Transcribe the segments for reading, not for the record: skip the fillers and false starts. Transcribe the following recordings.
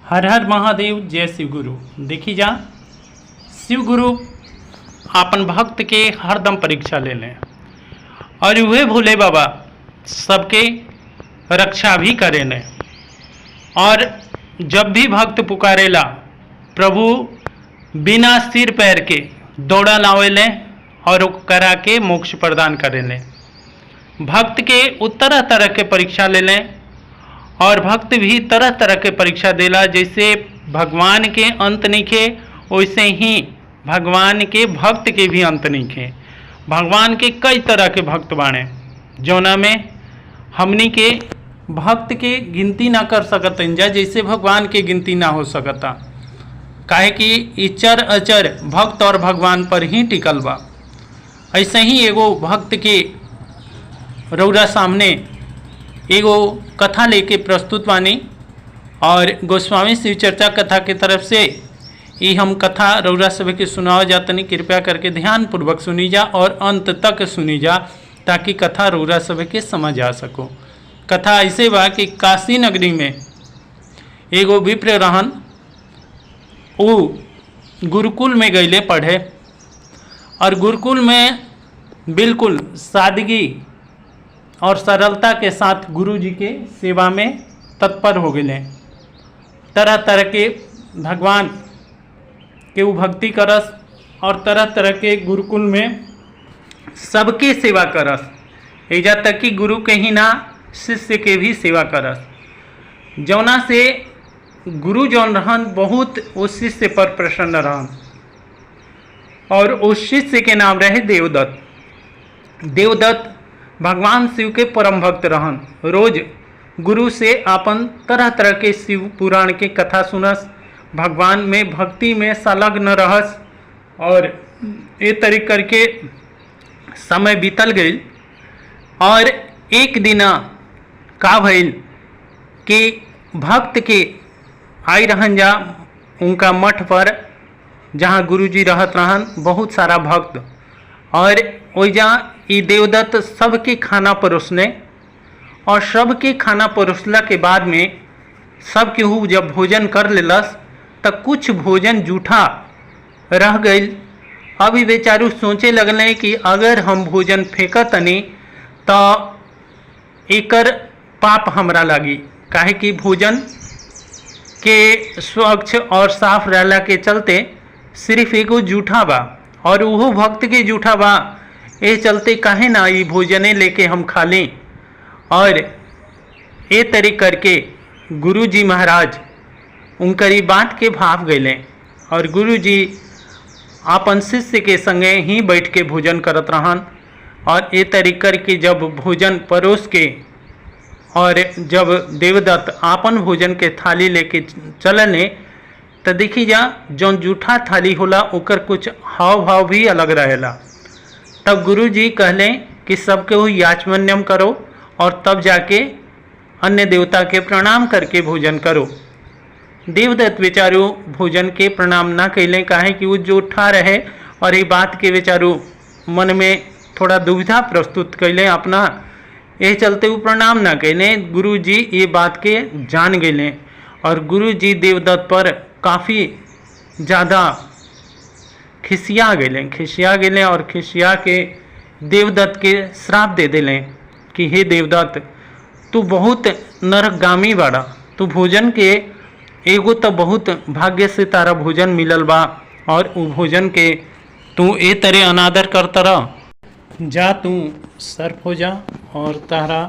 हर हर महादेव। जय शिव गुरु। देखी जा, शिव गुरु अपन भक्त के हरदम परीक्षा ले लें और वह भोले बाबा सबके रक्षा भी करे लें। और जब भी भक्त पुकारेला प्रभु बिना सिर पैर के दौड़ा लावे लें और करा के मोक्ष प्रदान करे लें। भक्त के तरह तरह के परीक्षा ले लें और भक्त भी तरह तरह के परीक्षा देला। जैसे भगवान के अंत नहीं वैसे ही भगवान के भक्त के भी अंत नहीं। भगवान के कई तरह के भक्त बाणे जौना में हमनी के भक्त के गिनती ना कर सकते जा, जैसे भगवान के गिनती ना हो सकता। काहे कि इचर अचर भक्त और भगवान पर ही टिकल बा। ऐसे ही एगो भक्त के रौरा सामने एगो कथा लेके प्रस्तुत बानी और गोस्वामी शिव चर्चा कथा के तरफ से ये हम कथा रौरा सभी के सुनावा जातनी। कृपया करके ध्यान पूर्वक सुनी जा और अंत तक सुनी जा ताकि कथा रौरा सभी के समझ आ सको। कथा ऐसे बा कि काशी नगरी में एगो विप्र रहन, वो गुरुकुल में गईले पढ़े और गुरुकुल में बिल्कुल सादगी और सरलता के साथ गुरु जी के सेवा में तत्पर हो गए। तरह तरह के भगवान के वो भक्ति करस और तरह तरह के गुरुकुल में सबके सेवा करस। एजा तक कि गुरु के ही ना शिष्य के भी सेवा करस। जौना से गुरु जौन रहन बहुत उस शिष्य पर प्रसन्न रहन और उस शिष्य के नाम रहे देवदत्त। देवदत्त भगवान शिव के परम भक्त रहन। रोज गुरु से आपन तरह तरह के शिव पुराण के कथा सुनस, भगवान में भक्ति में संलग्न रहस और ये तरीके करके समय बीतल गई। और एक दिना का भइल कि भक्त के आई रहन जा उनका मठ पर जहाँ गुरुजी रहत रहन बहुत सारा भक्त। और ओइजा ई देवदत्त सबके खाना परोसने और सबके खाना परोसला के बाद में सब केहू जब भोजन कर लेलस तब कुछ भोजन जूठा रह गई। अभी बेचारू सोचे लगले कि अगर हम भोजन फेंकतनी तो एकर पाप हमरा लागी। काहे कि भोजन के स्वच्छ और साफ रहला के चलते सिर्फ एगो जूठा बा और वो भक्त के जूठा बा। ये चलते काहे ना ये भोजने लेके हम खा लें। और ये तरीके करके गुरु जी महाराज उनकर ये बात के भाव गए और गुरु जी अपन शिष्य के संगे ही बैठ के भोजन करत रहन। और ये तरीके करके जब भोजन परोस के और जब देवदत्त आपन भोजन के थाली लेके चलने तो देखी जा जौन जूठा थाली होला ओकर कुछ हाव भाव भी अलग रहेला। तब गुरु जी कहले कि सबके वो याचमन्यम करो और तब जाके अन्य देवता के प्रणाम करके भोजन करो। देवदत्त बेचारू भोजन के प्रणाम ना कैले, काहे कि वो जूठा रहे और ये बात के बेचारू मन में थोड़ा दुविधा प्रस्तुत कैले अपना। यह चलते वो प्रणाम ना कैले। गुरु जी ये बात के जान गए और गुरु जी देवदत्त पर काफ़ी ज़्यादा खिसिया गए और खिसिया के देवदत्त के श्राप दे दिले कि हे देवदत्त तू बहुत नरकगामी बाड़ा। तू भोजन के एगो तो बहुत भाग्य से तारा भोजन मिलल बा और वो भोजन के तू ए तरह अनादर करता रह। जा तू सर्प हो जा और तारा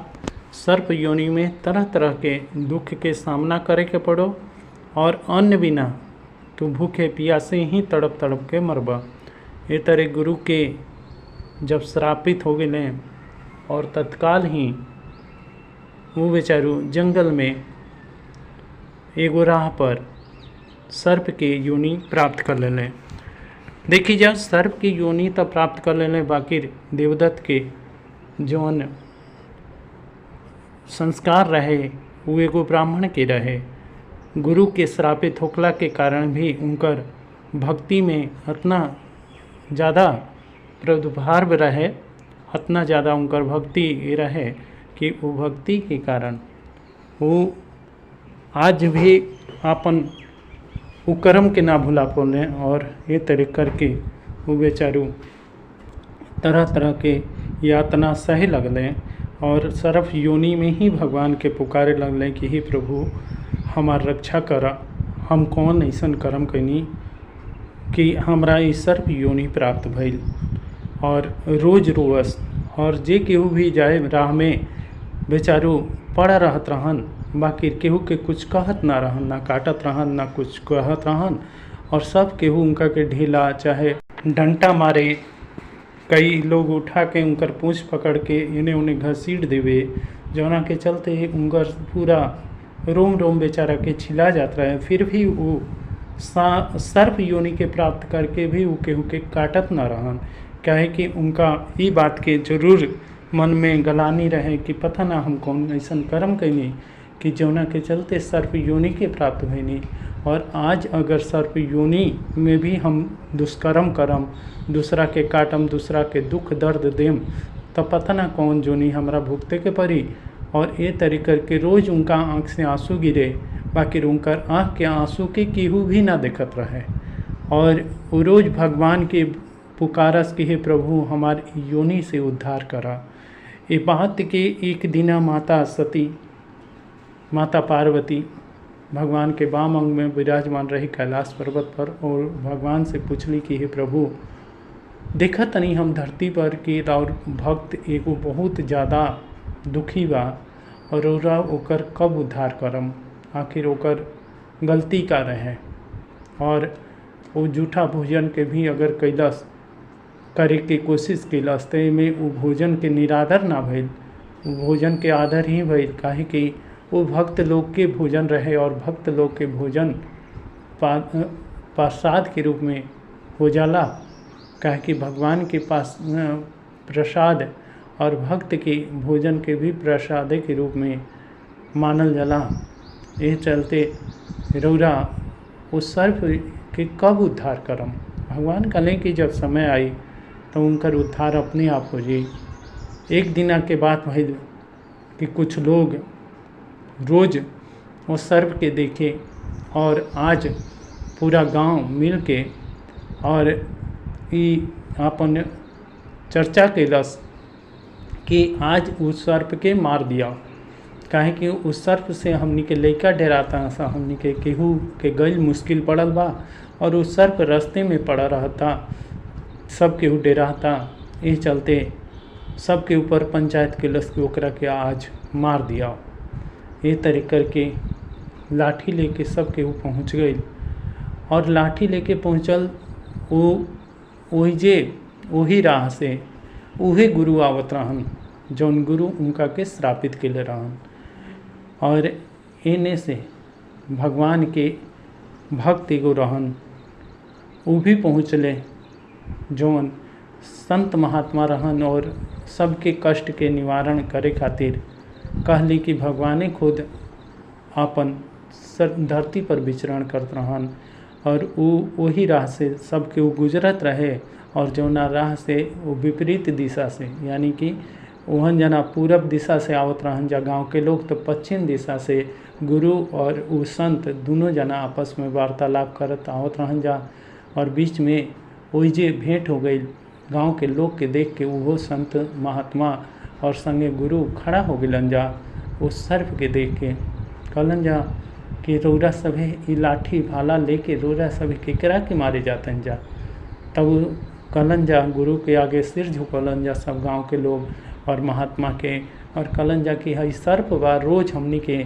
सर्प योनि में तरह तरह के दुख के सामना करे के पड़ो और अन्न बिना तू भूखे प्यासे ही तड़प तड़प के मरबा। ये तरह गुरु के जब श्रापित हो गए और तत्काल ही वो बेचारू जंगल में एगो राह पर सर्प के योनि प्राप्त कर लें। देखी जा सर्प की योनि तब प्राप्त कर लें, बाकी देवदत्त के जौन संस्कार रहे वो एगो ब्राह्मण के रहे। गुरु के श्रापित होखला के कारण भी उनकर भक्ति में इतना ज़्यादा प्रादुर्भाव रहे, इतना ज़्यादा उनकर भक्ति रहे कि वो भक्ति के कारण वो आज भी आपन वो कर्म के ना भुला पौले और ये तरह करके वो बेचारू तरह तरह के यातना सहे लगले और सर्फ योनि में ही भगवान के पुकारे लगले कि हे प्रभु हमार रक्षा करा। हम कौन ऐसन कर्म कैनी कि हमरा ई सर्फ योनि प्राप्त भइल। और रोज रोवस और जे केहू भी जाए राह में बेचारू पड़ा रहत रहन, बाकी केहू के कुछ कहत ना रहन, ना काटत रहन, ना कुछ कहत रहन। और सब केहू उनका के ढीला चाहे डंटा मारे, कई लोग उठा के उनकर पूँछ पकड़ के इन्हें उन्हें घसीट देवे, जौना के चलते उनकर पूरा रोम रोम बेचारा के छिला जात रहे। फिर भी वो सर्प योनि के प्राप्त करके भी वो केहू के काटत ना रहन, काहे कि उनका ये बात के जरूर मन में गलानी रहे कि पता ना हम कौन ऐसन कर्म कैनी कि जौना के चलते सर्प योनि के प्राप्त भइनी। और आज अगर सर्प योनि में भी हम दुष्कर्म करम, दूसरा के काटम, दूसरा के दुख दर्द देम, तो पता ना कौन जोनी हमरा भुगते के पड़ी। और ये तरीके के रोज़ उनका आँख से आंसू गिरे, बाकी उनकर आँख के आंसू के केहू भी ना देखत रहे। और वो रोज़ भगवान के पुकारस कि हे प्रभु हमार योनि से उद्धार करा। ये बात के एक दिना माता सती, माता पार्वती भगवान के वाम अंग में विराजमान रही कैलाश पर्वत पर, और भगवान से पूछली कि हे प्रभु देखा तनी हम धरती पर कि और भक्त एगो बहुत ज़्यादा दुखी बा, और ओकर कब उद्धार करम, आखिर ओकर गलती का रहे। और वो जूठा भोजन के भी अगर कैलस करे के कोशिश कैलस तो में वो भोजन के निरादर ना भइल, भोजन के आदर ही भइल, काहे कि वो भक्त लोग के भोजन रहे। और भक्त लोग के भोजन प्रसाद के रूप में हो जाला, काहे कि भगवान के पास प्रसाद और भक्त के भोजन के भी प्रसाद के रूप में मानल जाला। ये चलते रौरा उस सर्प के कब उद्धार करम। भगवान कहलें कि जब समय आई तो उनकर उद्धार अपने आप हो जाई। एक दिना के बाद भइल कि कुछ लोग रोज़ वो सर्प के देखे, और आज पूरा गांव मिल के और ई अपन चर्चा कैलस कि आज उस सर्प के मार दिया, काहे कि उस सर्प से हमनी के लइका डराता सा, हमनी के केहू के गइल मुश्किल पड़ल बा, और उस सर्प रास्ते में पड़ा रहता, सब केहू डराता। ये चलते सब के ऊपर पंचायत कैलस कि ओकरा के आज मार दिया। ये तरीके करके लाठी लेके सब केहू पहुँच गई, और लाठी लेके पहुँचल वही राह से उहे गुरु आवत रहन, जौन गुरु उनका के श्रापित कैले रहन। और एने से भगवान के भक्त एगो रहन, वो भी पहुँचले, जौन संत महात्मा रहन, और सबके कष्ट के निवारण करे खातिर कहली कि भगवाने खुद अपन धरती पर विचरण करत रहन। और वही राह से सब के गुजरत रहे, और जौना राह से वो विपरीत दिशा से, यानी कि वहन जना पूरब दिशा से आवत रहन जा गांव के लोग, तो पश्चिम दिशा से गुरु और वो संत दोनों जना आपस में वार्तालाप करत आवत रहन जा। और बीच में वही जे भेंट हो गई, गांव के लोग के देख के वो संत महात्मा और संगे गुरु खड़ा हो गलन जा। उस सर्प के देख के कहलन जा कि रौरा सभे ई लाठी भाला लेके रौरा सभे केकरा के मारे जातन जा। तब कहलन जा गुरु के आगे सिर झुकलन जा सब गांव के लोग और महात्मा के, और कहलन जा कि हई सर्प बा, रोज़ हमनी के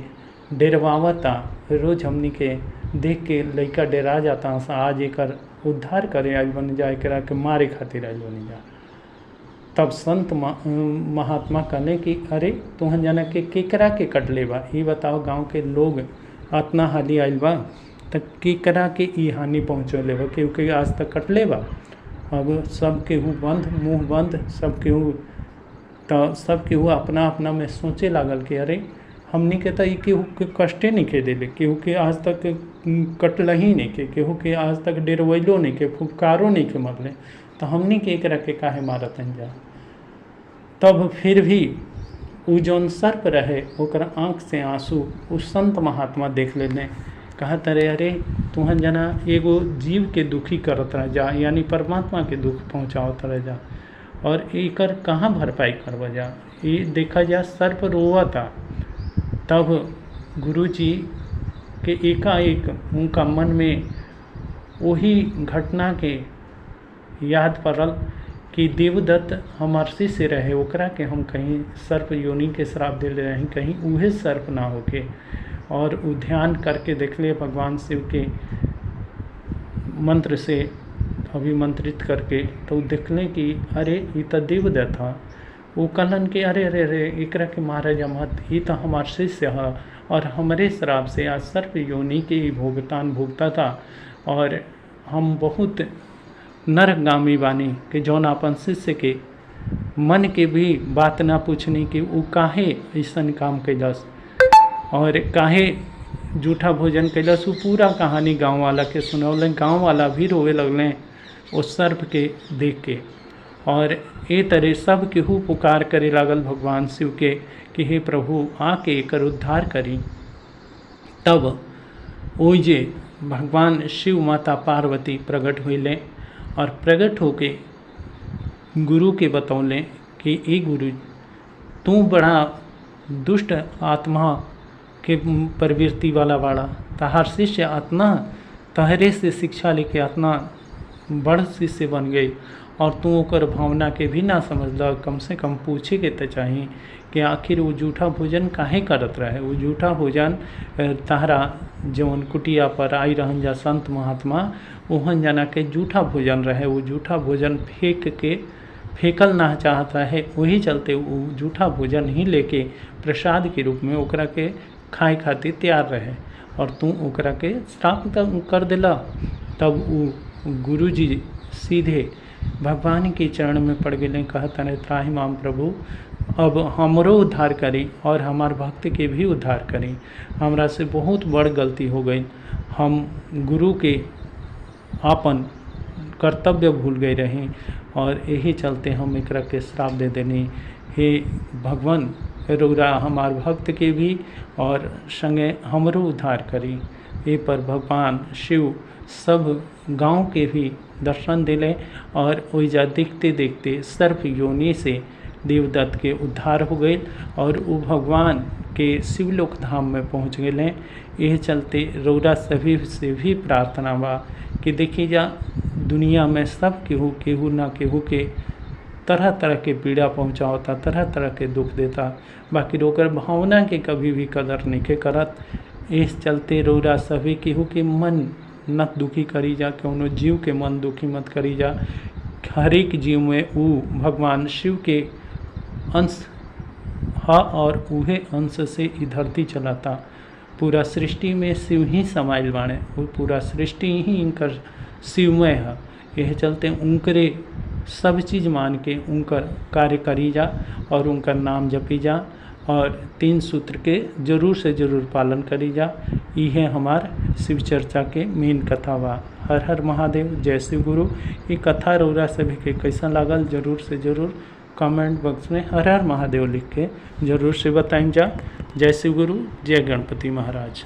डेरवावता, रोज़ हमनी के देख के लइका डेरा जाता, आज एकर उद्धार करे आइल बन जा, एकरा के मारे खातिर आइल बन जा। तब संत महात्मा कहले कि अरे तुहन जना के केकरा के कटले बा, ये बताओ गांव के लोग अतना हाली आइल बा त केकरा के ई हानि पहुँचले बा, क्योंकि आज तक कटले बा। अब सब केहू बंद, मुँह बंद, सब केहू, तो सब केहू अपना अपना में सोचे लागल कि अरे हमनी के तो केहू के कष्टे नहीं के दिले, केहू के आज तक कटल ही नहीं के, केहू के आज तक डेरवैलो नहीं के, फुफकारो नहीं के मरले, तो हमनी के एकरा के काहे मारतन जा। तब फिर भी उ जौन सर्प रहे ओकर आँख से आंसू उस संत महात्मा देख लेने, कहत रहे अरे तुहन जना एगो जीव के दुखी करत रह जा, यानी परमात्मा के दुख पहुँचावत रह जा, और एकर कहाँ भरपाई करवा जा। ये देखा जा सर्प रोवा था। तब गुरु जी के एकाएक उनका मन में वही घटना के याद पड़ल कि देवदत्त हमार शिष्य रहे, ओकरा के हम कहीं सर्प योनि के श्राप दे रहे, कहीं उहे सर्प ना होके। और उ ध्यान करके देखले भगवान शिव के मंत्र से अभिमंत्रित करके, तो देखले कि अरे ये तो देवदत्त था। वो कहलन कि अरे अरे अरे एकरा के मारा जा मत, ये तो हमार शिष्य है और हमारे श्राप से आज सर्प योनि के भुगतान भुगता था, और हम बहुत नरकगामी बानी कि जौन अपन शिष्य के मन के भी बात ना पूछनी कि वो काहे ऐसन काम कैलस और काहे जूठा भोजन कैलस। वो पूरा कहानी गांव वाला के सुनौलन, गांव वाला भी रोवे लगलें उस सर्प के देख के। और ए तरह सब केहू पुकार करे लागल भगवान शिव के कि हे प्रभु आके एकर उद्धार करी। तब ओइजे भगवान शिव माता पार्वती प्रकट होइले और प्रकट होके गुरु के बतौले कि ए गुरु तू बड़ा दुष्ट आत्मा के प्रवृत्ति वाला बाड़ा, तहार शिष्य आत्मा तहरे से शिक्षा लेके आत्मा बड़ शिष्य बन गई और तू ओकर भावना के भी ना समझल। कम से कम पूछे के तो चाहिए कि आखिर वो जूठा भोजन काहे करत रहे। वो जूठा भोजन तहरा जौन कुटिया पर आई रहन जा संत महात्मा, ओहन जना के जूठा भोजन रहे। वो जूठा भोजन फेंकल ना चाहत रहे, वही चलते वो जूठा भोजन ही लेके प्रसाद के रूप में ओकरा के खाए खातिर तैयार रहे और तू ओकरा के श्राप कर दिला। तब वो गुरु जी सीधे भगवान के चरण में पड़ गए, कहता रहे त्राहि माम प्रभु, अब हमरो उद्धार करी और हमार भक्त के भी उद्धार करी। हमरा से बहुत बड़ गलती हो गई, हम गुरु के आपन कर्तव्य भूल गए रही और यही चलते हम एकरा के श्राप दे देनी। हे भगवान रउरा हमार भक्त के भी और संगे हमरो उद्धार करी। ए पर भगवान शिव सब गांव के भी दर्शन दिले और ओइजा देखते देखते सर्प योनि से देवदत्त के उद्धार हो गए और वो भगवान के शिवलोक धाम में पहुँच गए। यह चलते रउरा सभी से भी प्रार्थना बा कि देखी जा दुनिया में सब केहू ना केहू के तरह तरह के पीड़ा पहुँचाता, तरह तरह के दुख देता, बाकी रोकर भावना के कभी भी कदर नहीं करत। इस चलते रउरा सभी केहू के मन न दुखी करी जा, कौनो जीव के मन दुखी मत करी जा। हर एक जीव में वो भगवान शिव के अंश है और उहे अंश से ई धरती चलाता। पूरा सृष्टि में शिव ही समाइल बाणे, वो पूरा सृष्टि ही इनकर शिवमय है। यह चलते उनकरे सब चीज़ मान के उनकर कार्य करी जा और उनका नाम जपी जा और 3 सूत्र के जरूर से जरूर पालन करी जा। यह हमार शिव चर्चा के मेन कथा बा। हर हर महादेव, जय शिव गुरु। ये कथा रउरा सभी के कैसा लागल जरूर से जरूर कमेंट बॉक्स में हर हर महादेव लिख के जरूर से बताएं जा। जय शिव गुरु, जय गणपति महाराज।